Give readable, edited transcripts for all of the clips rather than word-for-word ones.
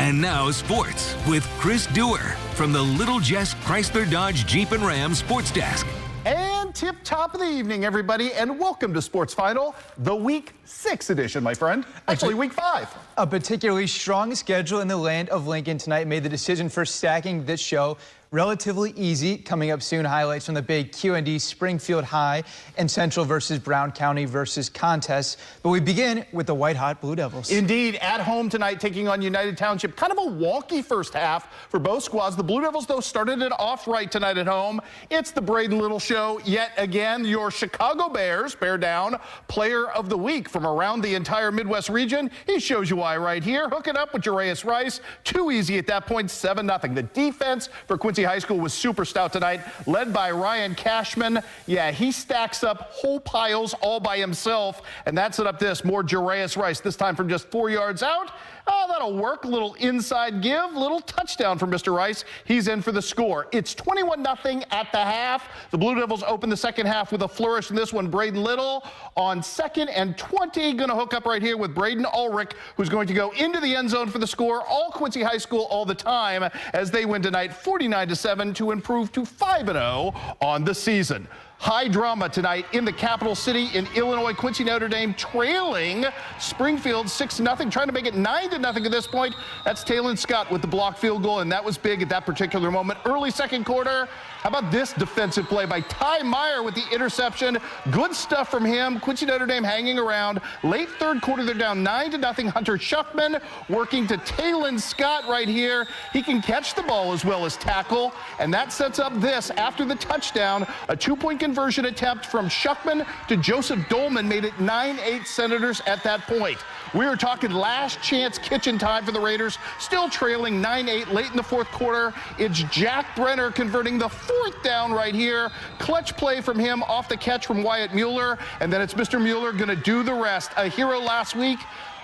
And now sports with Chris Duerr from the Little Jess Chrysler Dodge Jeep and Ram Sports Desk. And tip top of the evening, everybody, and welcome to Sports Final, the Week 6 edition, my friend. Actually, Week 5. A particularly strong schedule in the land of Lincoln tonight made the decision for stacking this show relatively easy. Coming up soon, highlights from the big Q&D Springfield High and Central versus Brown County versus contest. But we begin with the white-hot Blue Devils. Indeed, at home tonight, taking on United Township. Kind of a wonky first half for both squads. The Blue Devils, though, started it off right tonight at home. It's the Braden Little Show yet again. Your Chicago Bears bear down Player of the Week from around the entire Midwest region. He shows you why right here. Hook it up with Duerr Rice. Too easy at that point, 7-0. The defense for Quincy High School was super stout tonight, led by Ryan Cashman. Yeah, he stacks up whole piles all by himself, and that set up this. More Duerr Rice, this time from just 4 yards out. Oh, that'll work. A little inside give, little touchdown from Mr. Rice. He's in for the score. It's 21-0 at the half. The Blue Devils open the second half with a flourish in this one. Braden Little on 2nd and 20. Going to hook up right here with Braden Ulrich, who's going to go into the end zone for the score. All Quincy High School all the time as they win tonight 49-7 to improve to 5-0 on the season. High drama tonight in the capital city in Illinois. Quincy Notre Dame trailing Springfield 6-0, trying to make it 9-0 at this point. That's Talon Scott with the blocked field goal, and that was big at that particular moment. Early second quarter. How about this defensive play by Ty Meyer with the interception? Good stuff from him. Quincy Notre Dame hanging around. Late third quarter, they're down 9-0. Hunter Schuffman working to Talon Scott right here. He can catch the ball as well as tackle, and that sets up this. After the touchdown, a 2-point conversion attempt from Schuckman to Joseph Dolman made it 9-8 Senators at that point. We were talking last chance kitchen time for the Raiders, still trailing 9-8 late in the fourth quarter. It's Jack Brenner converting the 4th down right here. Clutch play from him off the catch from Wyatt Mueller, and then it's Mr. Mueller going to do the rest. A hero last week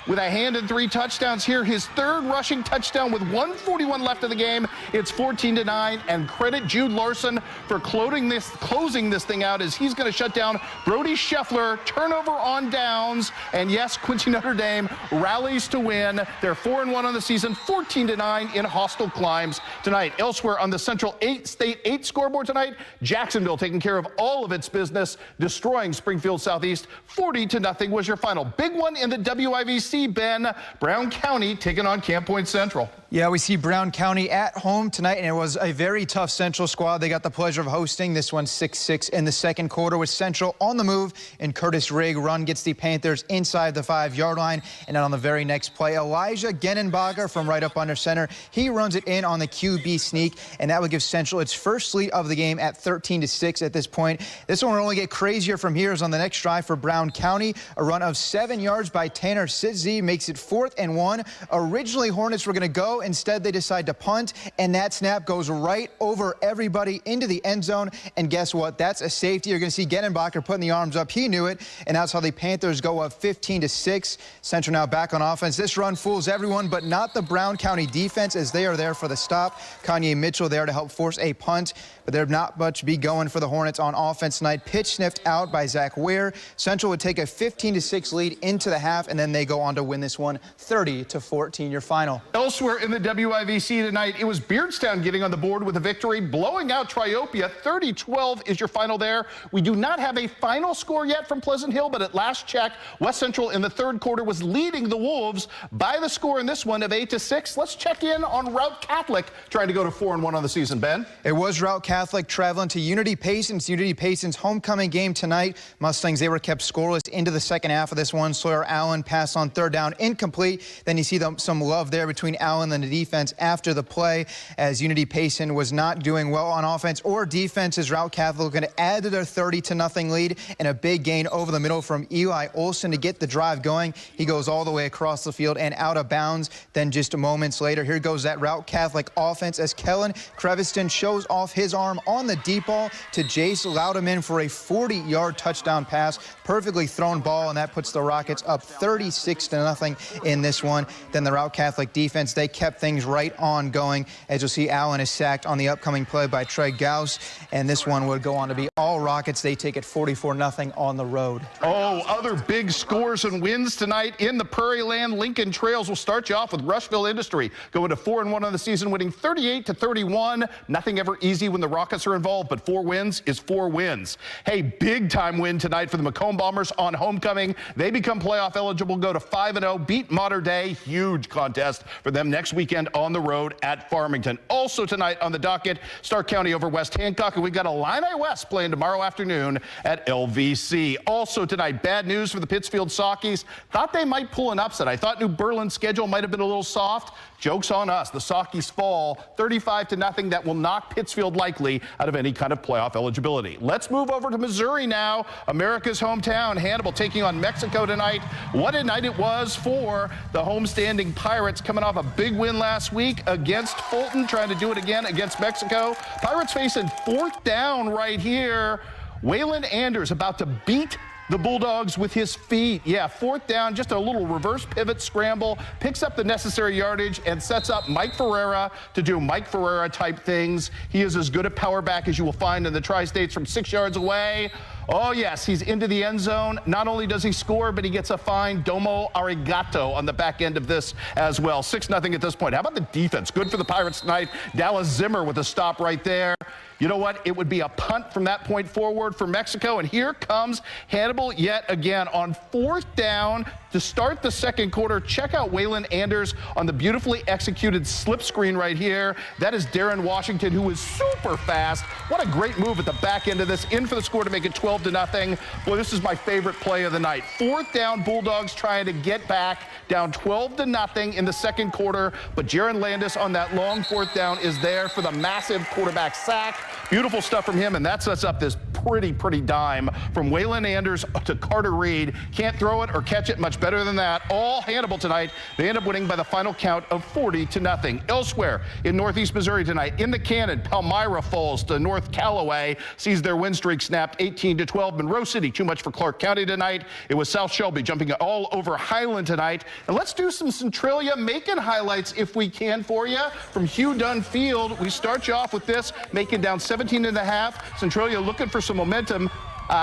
with a hand and 3 touchdowns here. His 3rd rushing touchdown with 1:41 left of the game. It's 14-9, and credit Jude Larson for closing this thing out as he's going to shut down Brody Scheffler. Turnover on downs, and yes, Quincy Notre Dame rallies to win. They're 4-1 on the season, 14-9 in hostile climbs tonight. Elsewhere on the Central State 8 scoreboard tonight, Jacksonville taking care of all of its business, destroying Springfield Southeast. 40-0 was your final. Big one in the WIVC. Ben, Brown County taking on Camp Point Central. Yeah, we see Brown County at home tonight, and it was a very tough Central squad. They got the pleasure of hosting this one 6-6 in the second quarter with Central on the move, and Curtis Rigg run gets the Panthers inside the 5-yard line. And then on the very next play, Elijah Genenbacher from right up under center. He runs it in on the QB sneak, and that would give Central its first lead of the game at 13-6 at this point. This one will only get crazier from here as on the next drive for Brown County. A run of 7 yards by Tanner Sidzi makes it 4th and 1. Originally, Hornets were going to go. Instead, they decide to punt, and that snap goes right over everybody into the end zone. And guess what? That's a safety. You're going to see Genenbacher putting the arms up. He knew it, and that's how the Panthers go up 15-6. Central now back on offense. This run fools everyone, but not the Brown County defense, as they are there for the stop. Kanye Mitchell there to help force a punt, but there's not much be going for the Hornets on offense tonight. Pitch sniffed out by Zach Ware. Central would take a 15-6 lead into the half, and then they go on to win this one 30-14, your final. Elsewhere in the WIVC tonight, it was Beardstown getting on the board with a victory, blowing out Triopia. 30-12 is your final there. We do not have a final score yet from Pleasant Hill, but at last check, West Central in the third quarter was leading the Wolves by the score in this one of 8-6. Let's check in on Route Catholic, trying to go to 4-1 on the season, Ben. It was Route Catholic traveling to Unity Payson. Unity Payson's homecoming game tonight. Mustangs, they were kept scoreless into the second half of this one. Sawyer Allen passed on 3rd down, incomplete. Then you see some love there between Allen and the defense after the play, as Unity Payson was not doing well on offense or defense, as Route Catholic going to add to their 30-0 lead, and a big gain over the middle from Eli Olson to get the drive going. He goes all the way across the field and out of bounds. Then just moments later, here goes that Route Catholic offense as Kellen Creviston shows off his arm on the deep ball to Jace Louderman for a 40-yard touchdown pass. Perfectly thrown ball, and that puts the Rockets up 36-0 in this one. Then the Route Catholic defense, they kept kept things right on going. As you'll see, Allen is sacked on the upcoming play by Trey Gauss, and this one would go on to be all Rockets. They take it 44-0 on the road. Oh, other big scores and wins tonight in the Prairie Land. Lincoln Trails will start you off with Rushville Industry, going to 4-1 on the season, winning 38-31. Nothing ever easy when the Rockets are involved, but 4 wins is 4 wins. Hey, big time win tonight for the Macomb Bombers on homecoming. They become playoff eligible, go to 5-0, beat Mater Dei. Huge contest for them next weekend on the road at Farmington. Also tonight on the docket, Stark County over West Hancock, and we've got Illini West playing tomorrow afternoon at LVC. Also tonight, bad news for the Pittsfield Sockies. Thought they might pull an upset. I thought New Berlin's schedule might have been a little soft. Joke's on us. The Sockies fall 35-0. That will knock Pittsfield likely out of any kind of playoff eligibility. Let's move over to Missouri now. America's hometown. Hannibal taking on Mexico tonight. What a night it was for the homestanding Pirates, coming off a big win last week against Fulton, trying to do it again against Mexico. Pirates facing 4th down right here. Waylon Anders about to beat the Bulldogs with his feet. Yeah, 4th down, just a little reverse pivot scramble, picks up the necessary yardage and sets up Mike Ferreira to do Mike Ferreira type things. He is as good a power back as you will find in the Tri-States from 6 yards away. Oh, yes, he's into the end zone. Not only does he score, but he gets a fine domo arigato on the back end of this as well. 6-0 at this point. How about the defense? Good for the Pirates tonight. Dallas Zimmer with a stop right there. You know what? It would be a punt from that point forward for Mexico. And here comes Hannibal yet again on 4th down to start the second quarter. Check out Waylon Anders on the beautifully executed slip screen right here. That is Darren Washington, who is super fast. What a great move at the back end of this. In for the score to make it 12-0. Boy, this is my favorite play of the night. 4th down, Bulldogs trying to get back, down 12-0 in the second quarter. But Jaron Landis on that long 4th down is there for the massive quarterback sack. Beautiful stuff from him, and that sets up this pretty dime from Waylon Anders to Carter Reed. Can't throw it or catch it much better than that. All Hannibal tonight. They end up winning by the final count of 40-0. Elsewhere in Northeast Missouri tonight, in the Cannon, Palmyra falls to North Callaway, sees their win streak snapped 18-12. Monroe City, too much for Clark County tonight. It was South Shelby jumping all over Highland tonight. And let's do some Centralia-Macon highlights if we can for you. From Hugh Dunn Field, we start you off with this. Macon down 17.5. Centralia looking for some momentum.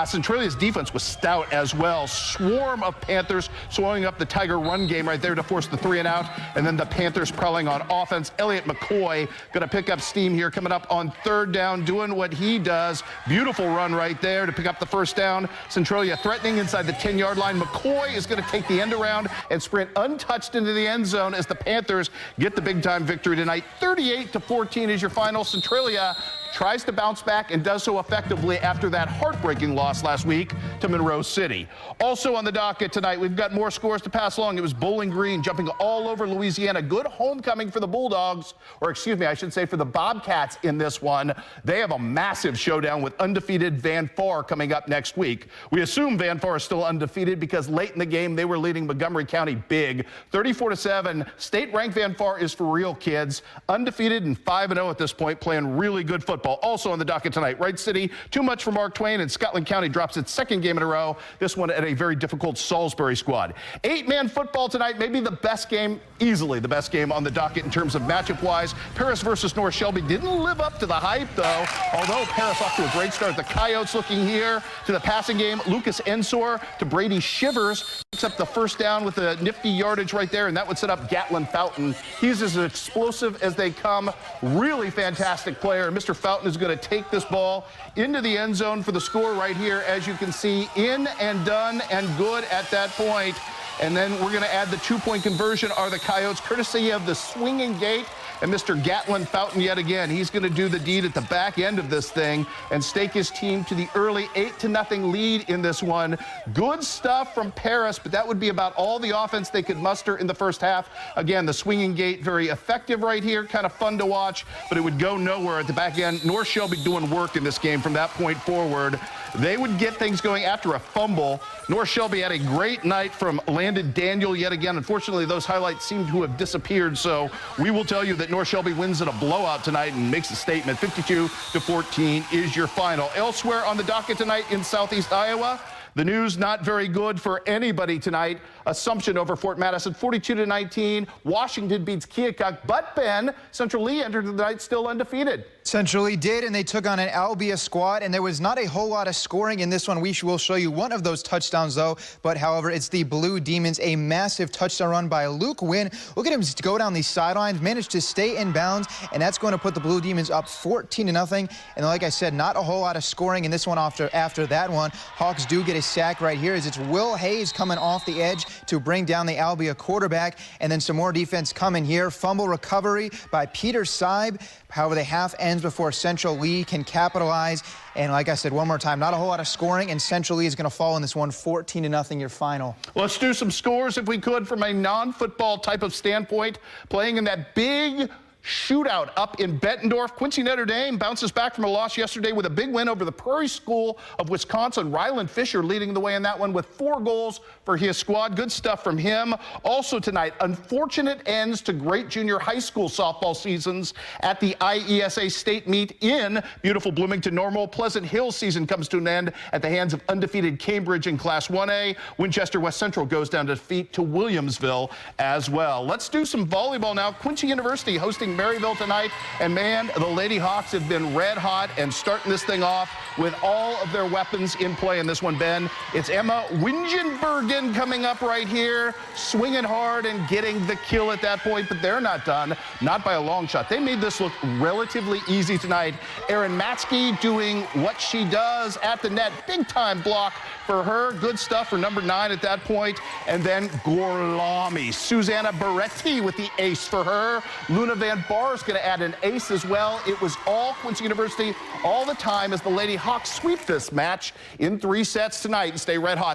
Centralia's defense was stout as well. Swarm of Panthers swallowing up the Tiger run game right there to force the 3-and-out. And then the Panthers prowling on offense. Elliott McCoy going to pick up steam here, coming up on 3rd down, doing what he does. Beautiful run right there to pick up the 1st down. Centralia threatening inside the 10-yard line. McCoy is going to take the end around and sprint untouched into the end zone as the Panthers get the big-time victory tonight. 38-14 is your final. Centralia tries to bounce back and does so effectively after that heartbreaking loss last week to Monroe City. Also on the docket tonight, we've got more scores to pass along. It was Bowling Green jumping all over Louisiana. Good homecoming for the Bulldogs, or excuse me, I should say for the Bobcats in this one. They have a massive showdown with undefeated Van Far coming up next week. We assume Van Far is still undefeated because late in the game they were leading Montgomery County big. 34-7. State-ranked Van Far is for real, kids. Undefeated and 5-0 at this point, playing really good football. Also on the docket tonight, Wright City, too much for Mark Twain, and Scotland County drops its 2nd game in a row, this one at a very difficult Salisbury squad. 8-man football tonight, maybe the best game, easily the best game on the docket in terms of matchup-wise. Paris versus North Shelby didn't live up to the hype, though, although Paris off to a great start. The Coyotes looking here to the passing game. Lucas Ensor to Brady Shivers. Picks up the 1st down with a nifty yardage right there, and that would set up Gatlin Fountain. He's as explosive as they come. Really fantastic player. Mr. Fountain is going to take this ball into the end zone for the score right here, as you can see, in and done and good at that point. And then we're going to add the 2-point conversion are the Coyotes, courtesy of the swinging gate. And Mr. Gatlin Fountain yet again, he's going to do the deed at the back end of this thing and stake his team to the early 8-0 lead in this one. Good stuff from Paris, but that would be about all the offense they could muster in the first half. Again, the swinging gate, very effective right here, kind of fun to watch, but it would go nowhere at the back end. North Shelby doing work in this game from that point forward. They would get things going after a fumble. North Shelby had a great night from Landon Daniel yet again. Unfortunately, those highlights seem to have disappeared, so we will tell you that North Shelby wins in a blowout tonight and makes a statement. 52-14 is your final. Elsewhere on the docket tonight in Southeast Iowa, The news not very good for anybody tonight. Assumption over Fort Madison, 42-19. Washington beats Keokuk, but Ben, Central Lee entered the night still undefeated. Central Lee did, and they took on an Albia squad, and there was not a whole lot of scoring in this one. We will show you one of those touchdowns, though. But, however, it's the Blue Demons, a massive touchdown run by Luke Wynn. Look at him go down these sidelines, managed to stay in bounds, and that's going to put the Blue Demons up 14-0. And like I said, not a whole lot of scoring in this one after that one. Hawks do get a sack right here as it's Will Hayes coming off the edge to bring down the Albia quarterback, and then some more defense coming here. Fumble recovery by Peter Seib. However, the half ends before Central Lee can capitalize. And like I said, one more time, not a whole lot of scoring, and Central Lee is going to fall in this one 14-0 your final. Let's do some scores if we could from a non-football type of standpoint. Playing in that big shootout up in Bettendorf. Quincy Notre Dame bounces back from a loss yesterday with a big win over the Prairie School of Wisconsin. Ryland Fisher leading the way in that one with 4 goals for his squad. Good stuff from him. Also tonight, unfortunate ends to great junior high school softball seasons at the IESA state meet in beautiful Bloomington Normal. Pleasant Hill season comes to an end at the hands of undefeated Cambridge in Class 1A. Winchester West Central goes down to defeat to Williamsville as well. Let's do some volleyball now. Quincy University hosting Maryville tonight, and man, the Lady Hawks have been red hot and starting this thing off with all of their weapons in play in this one, Ben. It's Emma Wingenbergen coming up right here, swinging hard and getting the kill at that point, but they're not done, not by a long shot. They made this look relatively easy tonight. Erin Matsky doing what she does at the net, big time block for her, good stuff for number 9 at that point, and then Gorlami, Susanna Beretti with the ace for her. Luna Van Bar is going to add an ace as well. It was all Quincy University all the time as the Lady Hawks sweep this match in 3 sets tonight and stay red hot.